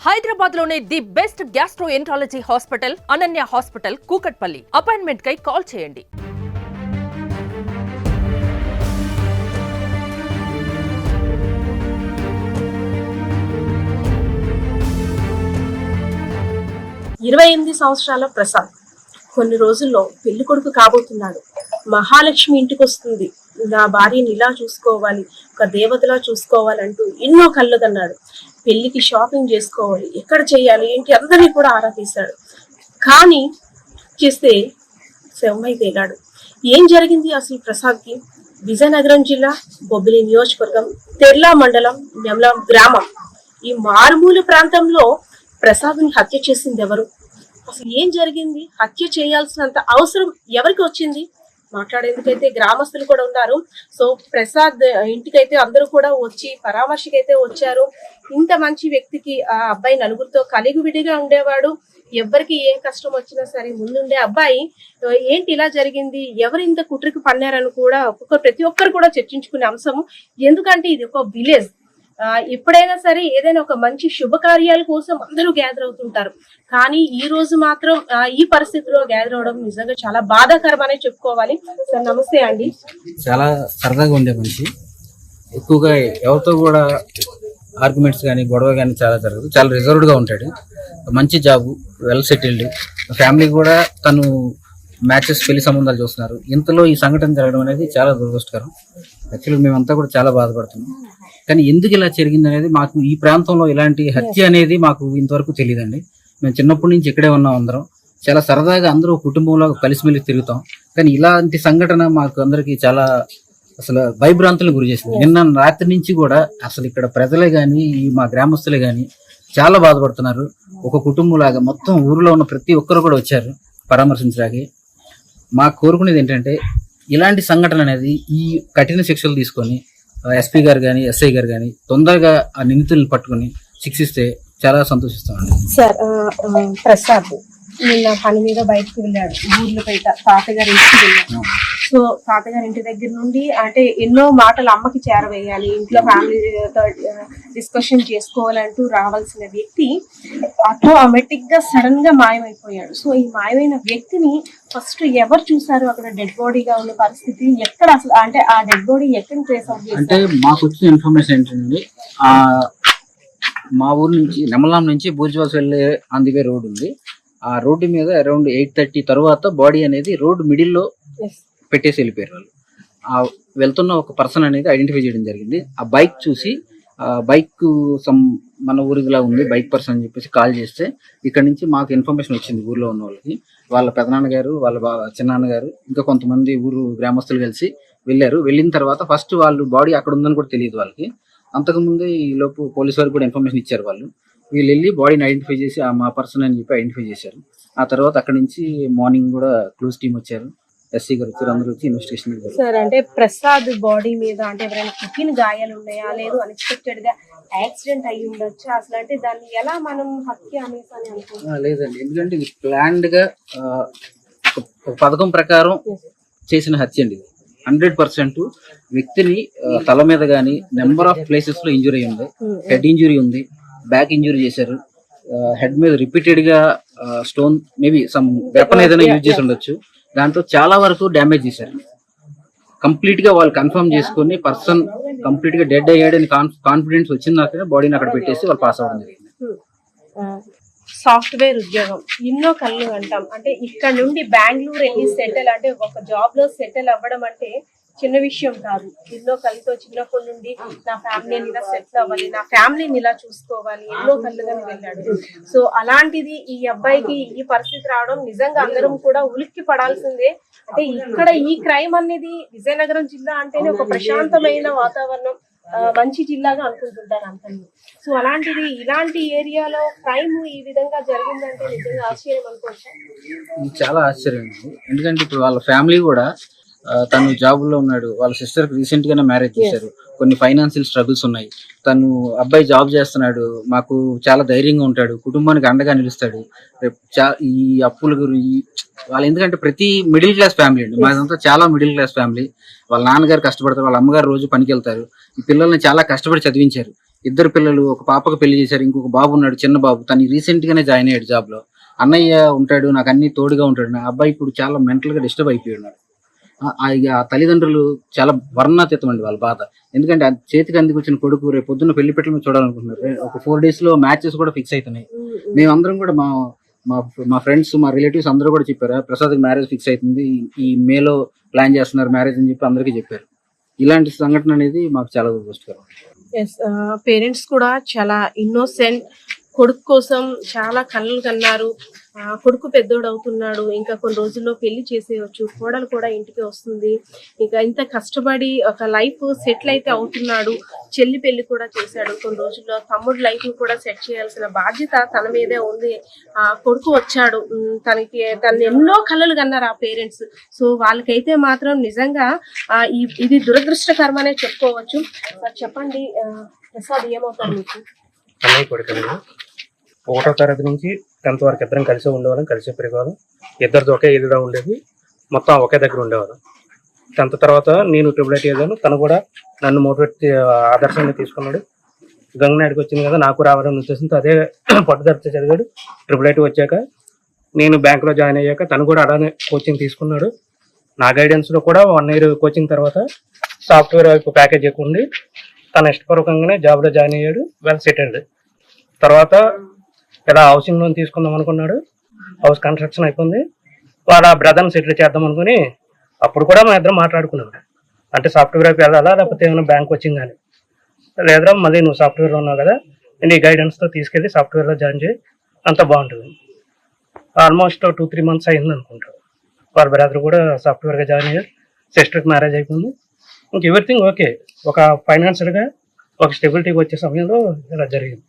హైదరాబాద్ లోనే the best gastroenterology hospital Ananya hospital Kukatpally. Appointment కై call చేయండి. ఇరవై 28 సంవత్సరాల ప్రసాద్ కొన్ని రోజుల్లో పెళ్లి కొడుకు కాబోతున్నాడు. మహాలక్ష్మి ఇంటికి వస్తుంది, నా భార్యని ఇలా చూసుకోవాలి, ఒక దేవతలా చూసుకోవాలంటూ ఎన్నో కళ్ళు కన్నాడు. పెళ్లికి షాపింగ్ చేసుకోవాలి, ఎక్కడ చేయాలి ఏంటి అందరినీ కూడా ఆరా తీశాడు. కానీ చేస్తే శవమై తేలాడు. ఏం జరిగింది అసలు ప్రసాద్కి? విజయనగరం జిల్లా బొబ్బిలి నియోజకవర్గం తెర్లా మండలం నెమలం గ్రామం ఈ మారుమూల ప్రాంతంలో ప్రసాద్ని హత్య చేసింది ఎవరు? అసలు ఏం జరిగింది? హత్య చేయాల్సినంత అవసరం ఎవరికి వచ్చింది? మాట్లాడేందుకైతే గ్రామస్తులు కూడా ఉన్నారు. సో ప్రసాద్ ఇంటికైతే అందరూ కూడా వచ్చి పరామర్శకైతే వచ్చారు. ఇంత మంచి వ్యక్తికి ఆ అబ్బాయి నలుగురితో కలిగి విడిగా ఉండేవాడు. ఎవరికి ఏ కష్టం వచ్చినా సరే ముందుండే అబ్బాయి ఏంటి ఇలా జరిగింది, ఎవరు ఇంత కుట్రికి పన్నారని కూడా ప్రతి ఒక్కరు కూడా చర్చించుకునే అంశం. ఎందుకంటే ఇది ఒక విలేజ్. ఎప్పుడైనా సరే ఏదైనా ఒక మంచి శుభకార్యాల కోసం అందరూ గ్యాదర్ అవుతుంటారు. కానీ ఈ రోజు మాత్రం ఈ పరిస్థితిలో గ్యాదర్ అవడం నిజంగా చాలా బాధాకరం అనే చెప్పుకోవాలి. సార్ నమస్తే అండి. చాలా సరదాగా ఉండే మనిషి, ఎక్కువగా ఎవరితో కూడా ఆర్గ్యుమెంట్స్ కానీ గొడవ కానీ చాలా జరగదు. చాలా రిజర్వ్డ్గా ఉంటాడు. మంచి జాబు, వెల్ సెటిల్డ్ ఫ్యామిలీ కూడా. తను మ్యాచెస్ పెళ్లి సంబంధాలు చూస్తున్నారు. ఇంతలో ఈ సంఘటన జరగడం అనేది చాలా దురదృష్టకరం. యాక్చువల్గా మేమంతా కూడా చాలా బాధపడుతున్నాం. కానీ ఎందుకు ఇలా జరిగింది అనేది మాకు ఈ ప్రాంతంలో ఇలాంటి హత్య అనేది మాకు ఇంతవరకు తెలియదండి. మేము చిన్నప్పటి నుంచి ఇక్కడే ఉన్నాం. అందరం చాలా సరదాగా అందరూ కుటుంబంలో కలిసిమెలిసి తిరుగుతాం. కానీ ఇలాంటి సంఘటన మాకు అందరికి చాలా అసలు భయభ్రాంతులకు గురి చేసింది. నిన్న రాత్రి నుంచి కూడా అసలు ఇక్కడ ప్రజలే కానీ మా గ్రామస్తులే కానీ చాలా బాధపడుతున్నారు. ఒక కుటుంబం లాగా మొత్తం ఊరిలో ఉన్న ప్రతి ఒక్కరు కూడా వచ్చారు పరామర్శించడానికి. మాకు కోరుకునేది ఏంటంటే ఇలాంటి సంఘటన అనేది ఈ కఠిన శిక్షలు తీసుకొని ఎస్పీ గారు కానీ ఎస్ఐ గారు కానీ తొందరగా ఆ నిందితులను పట్టుకుని శిక్షిస్తే చాలా సంతోషిస్తామండి. సార్ ప్రసాద్ నిన్న పని మీద బయటకు వెళ్ళాడు, ఊర్లపేట తాతగారి ఇంటికి వెళ్ళాడు. సో తాతగారి ఇంటి దగ్గర నుండి అంటే ఎన్నో మాటలు అమ్మకి చేరవేయాలి, ఇంట్లో ఫ్యామిలీతో డిస్కషన్ చేసుకోవాలంటూ రావాల్సిన వ్యక్తి ఆటోమేటిక్ గా సడన్ గా మాయమైపోయాడు. సో ఈ మాయమైన వ్యక్తిని ఫస్ట్ ఎవరు చూసారు? అక్కడ డెడ్ బాడీగా ఉన్న పరిస్థితి ఎక్కడ అసలు, అంటే ఆ డెడ్ బాడీ ఎక్కడ ట్రేస్ అవుట్ చేశారు? అంటే మాకు వచ్చిన ఇన్ఫర్మేషన్ ఏంటంటే మా ఊరు నుంచి నెమలాం నుంచి బూర్జువాస్ వెళ్ళే ఆన్-ది-వే రోడ్ ఉంది. ఆ రోడ్డు మీద అరౌండ్ 8:30 తర్వాత బాడీ అనేది రోడ్డు మిడిల్లో పెట్టేసి వెళ్ళిపోయారు వాళ్ళు. ఆ వెళ్తున్న ఒక పర్సన్ అనేది ఐడెంటిఫై చేయడం జరిగింది. ఆ బైక్ చూసి బైక్ మన ఊరిలా ఉంది బైక్ పర్సన్ అని చెప్పేసి కాల్ చేస్తే ఇక్కడ నుంచి మాకు ఇన్ఫర్మేషన్ వచ్చింది. ఊర్లో ఉన్న వాళ్ళకి, వాళ్ళ పెదనాన్నగారు, వాళ్ళ చిన్నాన్నగారు, ఇంకా కొంతమంది ఊరు గ్రామస్తులు కలిసి వెళ్ళారు. వెళ్ళిన తర్వాత ఫస్ట్ వాళ్ళు బాడీ అక్కడ ఉందని కూడా తెలియదు వాళ్ళకి. అంతకుముందే ఈ లోపు పోలీసు వారికి కూడా ఇన్ఫర్మేషన్ ఇచ్చారు వాళ్ళు. వీళ్ళు వెళ్ళి బాడీని ఐడెంటిఫై చేసి మా పర్సన్ అని చెప్పి ఐడెంటిఫై చేశారు. ఆ తర్వాత అక్కడ నుంచి మార్నింగ్ కూడా క్లూస్ టీమ్ వచ్చారు, ఎస్సీ గారు వచ్చారు, అందరూ వచ్చి ఇన్వెస్టిగేషన్. సార్ అంటే ప్రసాద్ బాడీ మీద అంటే ఎవరైనా కుట్టిన గాయాలు ఉన్నాయా, లేదు అన్ఎక్స్పెక్టెడ్ గా యాక్సిడెంట్ అయ్యి ఉండొచ్చా అసలు? అంటే దాన్ని ఎలా మనం హత్య అనేసి అని అనుకుంటున్నాం? లేదండి, ఎందుకంటే ఇది ప్లాన్డ్ గా ఒక పథకం ప్రకారం చేసిన హత్య అండి. 100% వ్యక్తిని తల మీద గానీ నెంబర్ ఆఫ్ ప్లేసెస్ లో ఇంజురీ ఉంది. హెడ్ ఇంజురీ ఉంది, బ్యాక్ ఇంజురీ చేశారు, హెడ్ మీద రిపీటెడ్ గా స్టోన్ మేబీ సమ్ వెపన్ ఏదైనా యూజ్ చేసి ఉండొచ్చు. దాంతో చాలా వరకు డ్యామేజ్ చేశారు. కంప్లీట్ గా వాళ్ళు కన్ఫర్మ్ చేసుకుని పర్సన్ కంప్లీట్ గా డెడ్ అయ్యాడని కాన్ఫిడెన్స్ వచ్చిందాక బాడీని అక్కడ పెట్టేసి వాళ్ళు పాస్ అవ్వడం జరిగింది. సాఫ్ట్వేర్ ఉద్యోగం ఎన్నో కళ్ళు అంటాం. అంటే ఇక్కడ నుండి బెంగళూరు వెళ్ళి సెటిల్, అంటే ఒక జాబ్ లో సెటిల్ అవ్వడం అంటే చిన్న విషయం కాదు. ఎన్నో కళ్ళతో చిన్నప్పటి నుండి నా ఫ్యామిలీని ఇలా సెటిల్ అవ్వాలి, నా ఫ్యామిలీని ఇలా చూసుకోవాలి, ఎన్నో కళ్ళుగా వెళ్ళాడు. సో అలాంటిది ఈ అబ్బాయికి ఈ పరిస్థితి రావడం నిజంగా అందరం కూడా ఉలిక్కి పడాల్సిందే. అంటే ఇక్కడ ఈ క్రైమ్ అనేది విజయనగరం జిల్లా అంటేనే ఒక ప్రశాంతమైన వాతావరణం, మంచి జిల్లాగా అనుకుంటుంటారు అంతని. సో అలాంటిది ఇలాంటి ఏరియాలో క్రైమ్ ఈ విధంగా జరిగిందంటే నిజంగా ఆశ్చర్యం అనుకోవచ్చు. చాలా ఆశ్చర్యం, ఎందుకంటే ఇప్పుడు వాళ్ళ ఫ్యామిలీ కూడా తను జాబ్ లో ఉన్నాడు. వాళ్ళ సిస్టర్ రీసెంట్ గానే మ్యారేజ్ చేశారు. కొన్ని ఫైనాన్షియల్ స్ట్రగుల్స్ ఉన్నాయి. తను అబ్బాయి జాబ్ చేస్తున్నాడు, మాకు చాలా ధైర్యంగా ఉంటాడు, కుటుంబానికి అండగా నిలుస్తాడు. ఈ అప్పుల గురించి వాళ్ళు, ఎందుకంటే ప్రతి మిడిల్ క్లాస్ ఫ్యామిలీ అండి మాదంతా, చాలా మిడిల్ క్లాస్ ఫ్యామిలీ. వాళ్ళ నాన్నగారు కష్టపడతారు, వాళ్ళ అమ్మగారు రోజు పనికి వెళ్తారు. ఈ పిల్లల్ని చాలా కష్టపడి చదివించారు. ఇద్దరు పిల్లలు, ఒక పాపకు పెళ్లి చేశారు, ఇంకొక బాబు ఉన్నాడు, చిన్న బాబు. తను రీసెంట్ గానే జాయిన్ అయ్యాడు జాబ్ లో. అన్నయ్య ఉంటాడు, నాకు అన్ని తోడుగా ఉంటాడు. నా అబ్బాయి ఇప్పుడు చాలా మెంటల్ గా డిస్టర్బ్ అయిపోయి ఉన్నాడు. ఆ తల్లిదండ్రులు చాలా వర్ణాతీతం అండి వాళ్ళ బాధ. ఎందుకంటే ఆ చేతికి అందుకు వచ్చిన కొడుకు రేపు పొద్దున్న పెళ్లి పెట్టలు చూడాలనుకుంటున్నారు. ఒక 4 days లో మ్యాచెస్ కూడా ఫిక్స్ అవుతున్నాయి. మేమందరం కూడా మా మా ఫ్రెండ్స్, మా రిలేటివ్స్ అందరూ కూడా చెప్పారు, ప్రసాద్ మ్యారేజ్ ఫిక్స్ అవుతుంది, ఈ మేలో ప్లాన్ చేస్తున్నారు మ్యారేజ్ అని చెప్పి అందరికీ చెప్పారు. ఇలాంటి సంఘటన అనేది మాకు చాలా దురదృష్టకరం. పేరెంట్స్ కూడా చాలా ఇన్నోసెంట్, కొడుకు కోసం చాలా కళ్ళు కన్నారు. కొడుకు పెద్దోడు అవుతున్నాడు, ఇంకా కొన్ని రోజుల్లో పెళ్లి చేసేయచ్చు, కోడలు కూడా ఇంటికి వస్తుంది, ఇంకా ఇంత కష్టపడి ఒక లైఫ్ సెటిల్ అయితే అవుతున్నాడు. చెల్లి పెళ్లి కూడా చేశాడు, కొన్ని రోజుల్లో తమ్ముడు లైఫ్ కూడా సెట్ చేయాల్సిన బాధ్యత తన మీదే ఉంది. కొడుకు వచ్చాడు, తను ఎన్నో కళలు కన్నారు ఆ పేరెంట్స్. సో వాళ్ళకైతే మాత్రం నిజంగా ఇది దురదృష్టకరమనే చెప్పుకోవచ్చు. చెప్పండి ప్రసాద్, ఏమవుతారు మీకు? అన్నయ్య కొడుకండి. 1వ తరగతి నుంచి 10th వరకు ఇద్దరం కలిసి ఉండేవాళ్ళం, కలిసి పెరిగేవాళ్ళం. ఇద్దరిది ఒకే ఏదిగా ఉండేది, మొత్తం ఒకే దగ్గర ఉండేవాళ్ళం. 10th తర్వాత నేను ట్రిపుల్ ఐటీ చదివాను, తను కూడా నన్ను మోటివేట్ ఆదర్శంగా తీసుకున్నాడు. గంగనాయుడికి వచ్చింది కదా, నాకు రావాలని ఉద్దేశంతో అదే పట్టుదలతో చదివాడు. ట్రిపుల్ ఐటీ వచ్చాక నేను బ్యాంకులో జాయిన్ అయ్యాక తను కూడా అలానే కోచింగ్ తీసుకున్నాడు. నా గైడెన్స్లో కూడా 1 year కోచింగ్ తర్వాత సాఫ్ట్వేర్ వైపు ప్యాకేజ్ ఎక్కువ ఉండి తన ఇష్టపూర్వకంగానే జాబ్లో జాయిన్ అయ్యాడు, వెల్ సెటిల్డ్. తర్వాత ఇలా హౌసింగ్ లోన్ తీసుకుందాం అనుకున్నాడు, హౌస్ కన్స్ట్రక్షన్ అయిపోయింది. వాళ్ళ బ్రదర్ని సెటిల్ చేద్దాం అనుకుని అప్పుడు కూడా మా ఇద్దరం మాట్లాడుకున్నాం, అంటే సాఫ్ట్వేర్ వైపు వెళ్ళాలా లేకపోతే ఏమైనా బ్యాంక్ వచ్చింది అని. లేదా మళ్ళీ నువ్వు సాఫ్ట్వేర్లో ఉన్నావు కదా, నీ గైడెన్స్తో తీసుకెళ్ళి సాఫ్ట్వేర్లో జాయిన్ చేయి, అంత బాగుంటుంది. ఆల్మోస్ట్ 2-3 months అయింది అనుకుంటారు. వాళ్ళ బ్రదర్ కూడా సాఫ్ట్వేర్గా జాయిన్ అయ్యారు, సిస్టర్కి మ్యారేజ్ అయిపోయింది. ఇంక ఎవ్రీథింగ్ ఓకే. ఒక ఫైనాన్షియల్గా ఒక స్టెబిలిటీకి వచ్చే సమయంలో ఇలా జరిగింది.